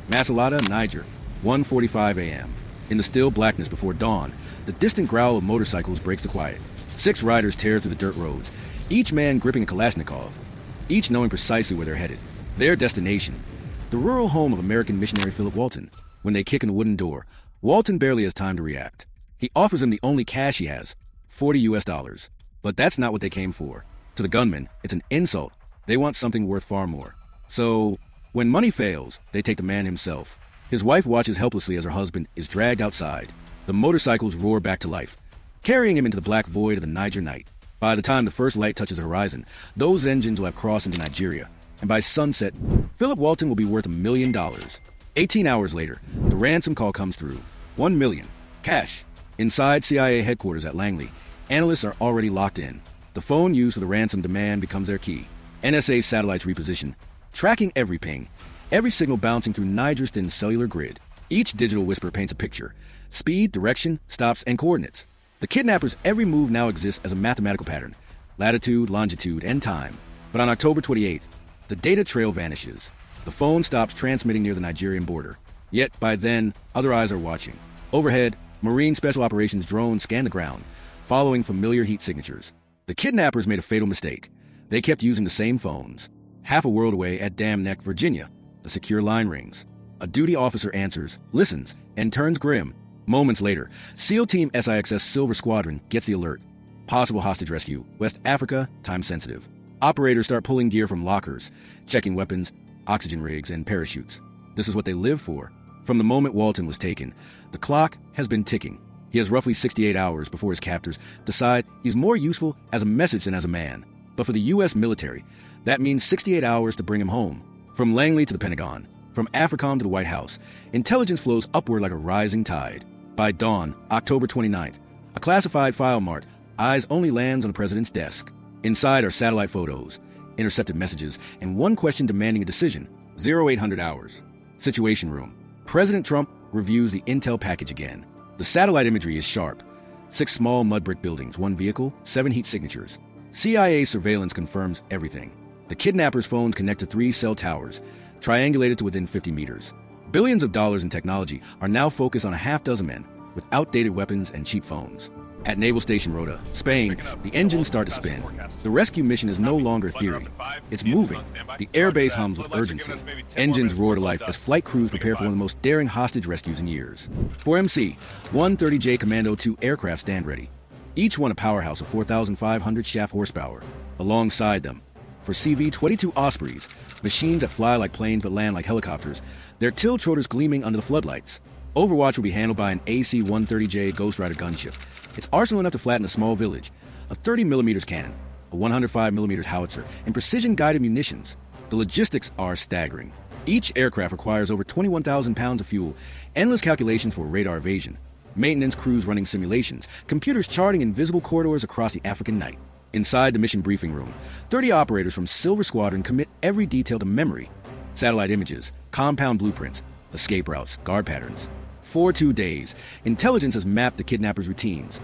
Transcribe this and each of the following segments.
Masalada, Niger, 1:45 a.m. In the still blackness before dawn, the distant growl of motorcycles breaks the quiet. 6 riders tear through the dirt roads, each man gripping a Kalashnikov, each knowing precisely where they're headed. Their destination, the rural home of American missionary Philip Walton. When they kick in the wooden door, Walton barely has time to react. He offers them the only cash he has, $40. But that's not what they came for. To the gunmen, it's an insult. They want something worth far more. So, when money fails, they take the man himself. His wife watches helplessly as her husband is dragged outside. The motorcycles roar back to life, carrying him into the black void of the Niger night. By the time the first light touches the horizon, those engines will have crossed into Nigeria. And by sunset, Philip Walton will be worth $1 million. 18 hours later, the ransom call comes through. $1 million. Cash. Inside CIA headquarters at Langley, analysts are already locked in. The phone used for the ransom demand becomes their key. NSA satellites reposition, tracking every ping, every signal bouncing through Niger's thin cellular grid. Each digital whisper paints a picture. Speed, direction, stops, and coordinates. The kidnappers' every move now exists as a mathematical pattern. Latitude, longitude, and time. But on October 28th, the data trail vanishes. The phone stops transmitting near the Nigerian border. Yet, by then, other eyes are watching. Overhead, Marine Special Operations drones scan the ground, following familiar heat signatures. The kidnappers made a fatal mistake. They kept using the same phones. Half a world away at Dam Neck, Virginia, a secure line rings. A duty officer answers, listens, and turns grim. Moments later, SEAL Team SIXS Silver Squadron gets the alert. Possible hostage rescue, West Africa, time sensitive. Operators start pulling gear from lockers, checking weapons, oxygen rigs, and parachutes. This is what they live for. From the moment Walton was taken, the clock has been ticking. He has roughly 68 hours before his captors decide he's more useful as a message than as a man. But for the U.S. military, that means 68 hours to bring him home. From Langley to the Pentagon, from AFRICOM to the White House, intelligence flows upward like a rising tide. By dawn, October 29th, a classified file marked, eyes only lands on the president's desk. Inside are satellite photos, intercepted messages, and one question demanding a decision, 0800 hours. Situation room. President Trump reviews the intel package again. The satellite imagery is sharp. 6 small mud brick buildings, 1 vehicle, 7 heat signatures. CIA surveillance confirms everything. The kidnappers' phones connect to 3 cell towers, triangulated to within 50 meters. Billions of dollars in technology are now focused on a half dozen men with outdated weapons and cheap phones. At Naval Station Rota, Spain, the engines start to spin. The rescue mission is no longer theory. It's moving. The airbase hums with urgency. Engines roar to life as flight crews prepare for one of the most daring hostage rescues in years. For MC, 130J Commando 2 aircraft stand ready. Each one a powerhouse of 4,500 shaft horsepower. Alongside them, for CV-22 Ospreys, machines that fly like planes but land like helicopters, their tilt rotors gleaming under the floodlights. Overwatch will be handled by an AC-130J Ghost Rider gunship. It's arsenal enough to flatten a small village, a 30mm cannon, a 105mm howitzer, and precision-guided munitions. The logistics are staggering. Each aircraft requires over 21,000 pounds of fuel, endless calculations for radar evasion, maintenance crews running simulations, computers charting invisible corridors across the African night. Inside the mission briefing room, 30 operators from Silver Squadron commit every detail to memory. Satellite images, compound blueprints, escape routes, guard patterns. For 2 days, intelligence has mapped the kidnappers' routines.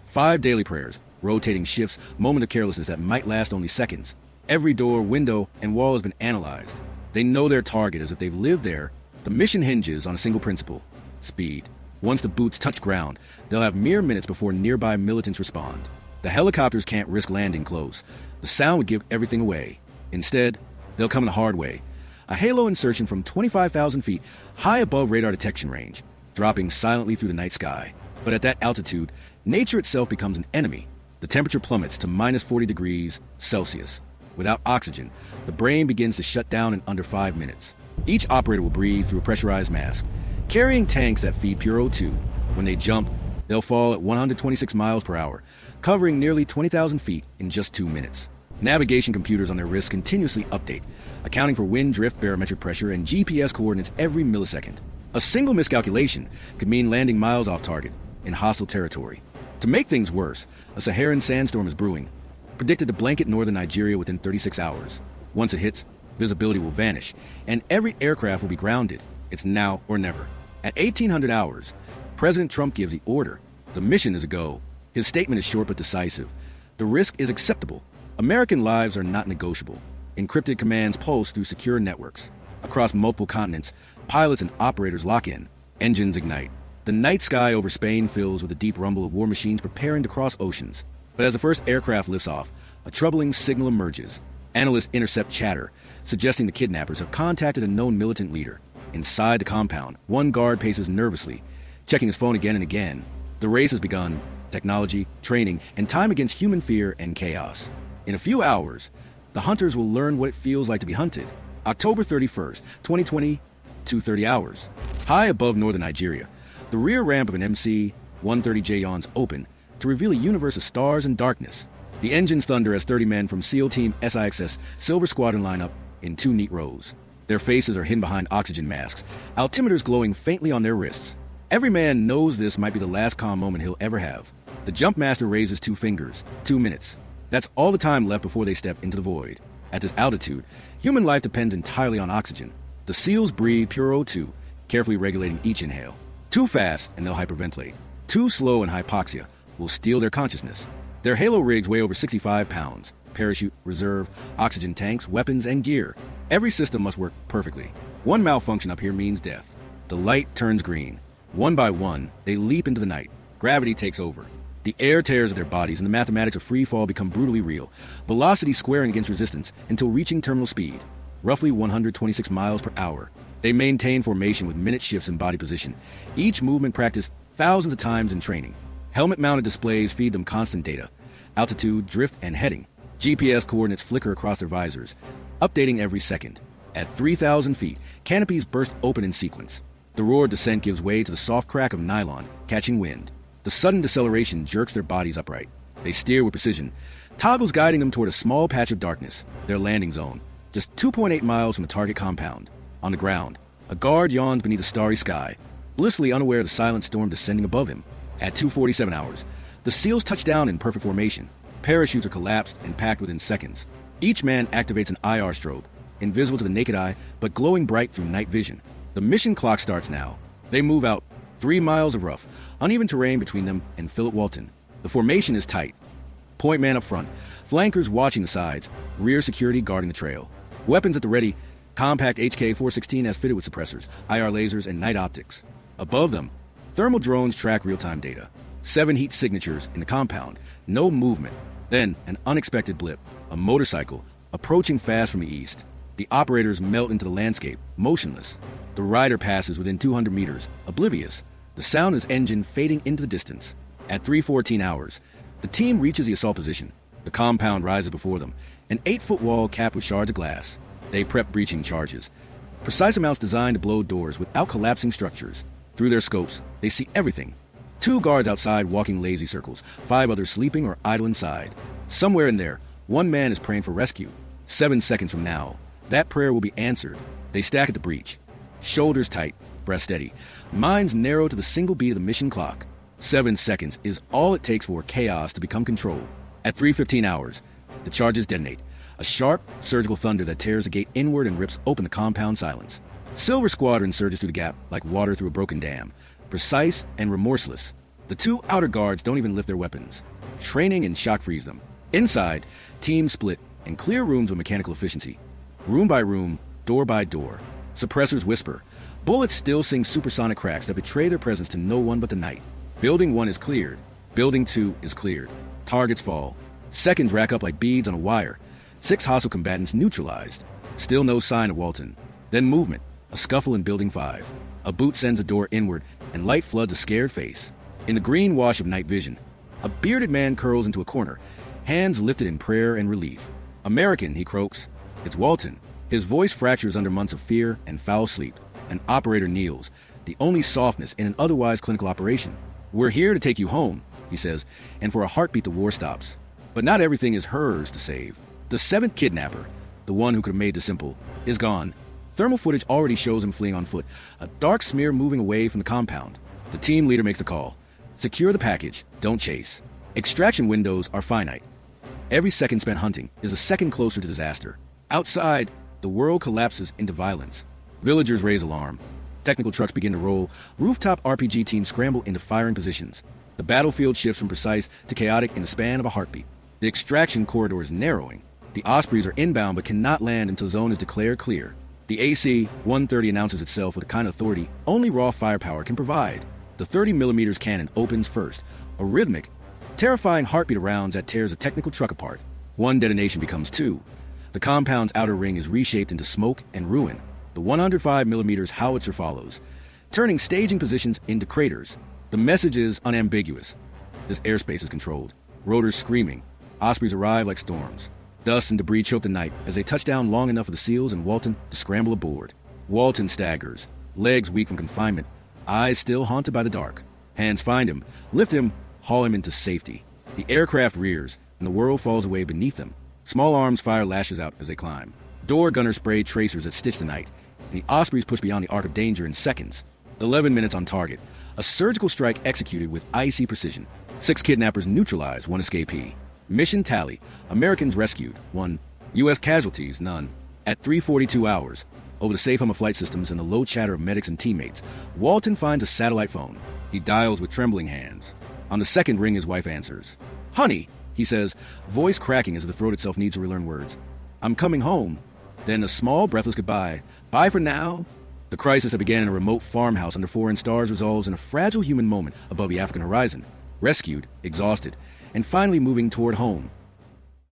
5 daily prayers, rotating shifts, moment of carelessness that might last only seconds. Every door, window, and wall has been analyzed. They know their target as if they've lived there. The mission hinges on a single principle: speed. Once the boots touch ground, they'll have mere minutes before nearby militants respond. The helicopters can't risk landing close. The sound would give everything away. Instead, they'll come in the hard way. A halo insertion from 25,000 feet high above radar detection range, dropping silently through the night sky. But at that altitude, nature itself becomes an enemy. The temperature plummets to minus 40 degrees Celsius. Without oxygen, the brain begins to shut down in under 5 minutes. Each operator will breathe through a pressurized mask, carrying tanks that feed pure O2. When they jump, they'll fall at 126 miles per hour, covering nearly 20,000 feet in just 2 minutes. Navigation computers on their wrists continuously update, accounting for wind, drift, barometric pressure, and GPS coordinates every millisecond. A single miscalculation could mean landing miles off target in hostile territory. To make things worse, a Saharan sandstorm is brewing, predicted to blanket northern Nigeria within 36 hours. Once it hits, visibility will vanish, and every aircraft will be grounded. It's now or never. At 1800 hours, President Trump gives the order. The mission is a go. His statement is short but decisive. The risk is acceptable. American lives are not negotiable. Encrypted commands pulse through secure networks. Across multiple continents, pilots and operators lock in. Engines ignite. The night sky over Spain fills with the deep rumble of war machines preparing to cross oceans. But as the first aircraft lifts off, a troubling signal emerges. Analysts intercept chatter, suggesting the kidnappers have contacted a known militant leader. Inside the compound, one guard paces nervously, checking his phone again and again. The race has begun. Technology, training, and time against human fear and chaos. In a few hours, the hunters will learn what it feels like to be hunted. October 31st, 2020, 2:30 hours. High above northern Nigeria, the rear ramp of an MC-130J yawns open to reveal a universe of stars and darkness. The engines thunder as 30 men from SEAL Team SIXS Silver Squadron line up in 2 neat rows. Their faces are hidden behind oxygen masks, altimeters glowing faintly on their wrists. Every man knows this might be the last calm moment he'll ever have. The jump master raises 2 fingers. 2 minutes. That's all the time left before they step into the void. At this altitude, human life depends entirely on oxygen. The SEALs breathe pure O2, carefully regulating each inhale. Too fast, and they'll hyperventilate. Too slow, and hypoxia will steal their consciousness. Their Halo rigs weigh over 65 pounds. Parachute, reserve, oxygen tanks, weapons, and gear. Every system must work perfectly. One malfunction up here means death. The light turns green. One by one, they leap into the night. Gravity takes over. The air tears at their bodies, and the mathematics of free fall become brutally real. Velocity squaring against resistance until reaching terminal speed, roughly 126 miles per hour. They maintain formation with minute shifts in body position. Each movement practiced thousands of times in training. Helmet-mounted displays feed them constant data. Altitude, drift, and heading. GPS coordinates flicker across their visors, updating every second. At 3,000 feet, canopies burst open in sequence. The roared descent gives way to the soft crack of nylon, catching wind. The sudden deceleration jerks their bodies upright. They steer with precision, toggles guiding them toward a small patch of darkness, their landing zone, just 2.8 miles from the target compound. On the ground, a guard yawns beneath a starry sky, blissfully unaware of the silent storm descending above him. At 2:47 hours, the SEALs touch down in perfect formation. Parachutes are collapsed and packed within seconds. Each man activates an IR strobe, invisible to the naked eye, but glowing bright through night vision. The mission clock starts now. They move out 3 miles of rough, uneven terrain between them and Philip Walton. The formation is tight. Point man up front, flankers watching the sides, rear security guarding the trail. Weapons at the ready, compact HK-416 as fitted with suppressors, IR lasers, and night optics. Above them, thermal drones track real-time data. 7 heat signatures in the compound, no movement. Then, an unexpected blip, a motorcycle, approaching fast from the east. The operators melt into the landscape, motionless. The rider passes within 200 meters, oblivious. The sound is engine fading into the distance. At 3:14 hours, the team reaches the assault position. The compound rises before them, an 8-foot wall capped with shards of glass. They prep breaching charges. Precise amounts designed to blow doors without collapsing structures. Through their scopes, they see everything. 2 guards outside walking lazy circles, 5 others sleeping or idle inside. Somewhere in there, one man is praying for rescue. 7 seconds from now, that prayer will be answered. They stack at the breach. Shoulders tight, breath steady. Minds narrow to the single beat of the mission clock. 7 seconds is all it takes for chaos to become control. At 3:15 hours, the charges detonate. A sharp, surgical thunder that tears the gate inward and rips open the compound silence. Silver Squadron surges through the gap like water through a broken dam. Precise and remorseless. The 2 outer guards don't even lift their weapons. Training and shock freeze them. Inside, teams split and clear rooms with mechanical efficiency. Room by room, door by door. Suppressors whisper. Bullets still sing supersonic cracks that betray their presence to no one but the night. Building 1 is cleared. Building 2 is cleared. Targets fall. Seconds rack up like beads on a wire. 6 hostile combatants neutralized. Still no sign of Walton. Then movement. A scuffle in Building 5. A boot sends a door inward, and light floods a scared face. In the green wash of night vision, a bearded man curls into a corner, hands lifted in prayer and relief. American, he croaks. It's Walton. His voice fractures under months of fear and foul sleep. An operator kneels, the only softness in an otherwise clinical operation. We're here to take you home, he says, and for a heartbeat the war stops. But not everything is hers to save. The 7th kidnapper, the one who could have made this simple, is gone. Thermal footage already shows him fleeing on foot, a dark smear moving away from the compound. The team leader makes the call. Secure the package, don't chase. Extraction windows are finite. Every second spent hunting is a second closer to disaster. Outside, the world collapses into violence. Villagers raise alarm. Technical trucks begin to roll. Rooftop RPG teams scramble into firing positions. The battlefield shifts from precise to chaotic in the span of a heartbeat. The extraction corridor is narrowing. The Ospreys are inbound but cannot land until the zone is declared clear. The AC-130 announces itself with the kind of authority only raw firepower can provide. The 30mm cannon opens first, a rhythmic, terrifying heartbeat of rounds that tears a technical truck apart. One detonation becomes two. The compound's outer ring is reshaped into smoke and ruin. The 105mm howitzer follows, turning staging positions into craters. The message is unambiguous. This airspace is controlled. Rotors screaming. Ospreys arrive like storms. Dust and debris choke the night as they touch down long enough for the SEALs and Walton to scramble aboard. Walton staggers, legs weak from confinement, eyes still haunted by the dark. Hands find him, lift him, haul him into safety. The aircraft rears, and the world falls away beneath them. Small arms fire lashes out as they climb. Door gunners spray tracers that stitch the night, and the Ospreys push beyond the arc of danger in seconds. 11 minutes on target. A surgical strike executed with icy precision. 6 kidnappers neutralized, 1 escapee. Mission tally: Americans rescued, 1. U.S. casualties, none. At 3:42 hours, over the safe hum of flight systems and the low chatter of medics and teammates, Walton finds a satellite phone. He dials with trembling hands. On the second ring, his wife answers. "Honey," he says, voice cracking as the throat itself needs to relearn words. "I'm coming home." Then a small, breathless goodbye. "Bye for now." The crisis that began in a remote farmhouse under foreign stars resolves in a fragile human moment above the African horizon. Rescued, exhausted, and finally moving toward home.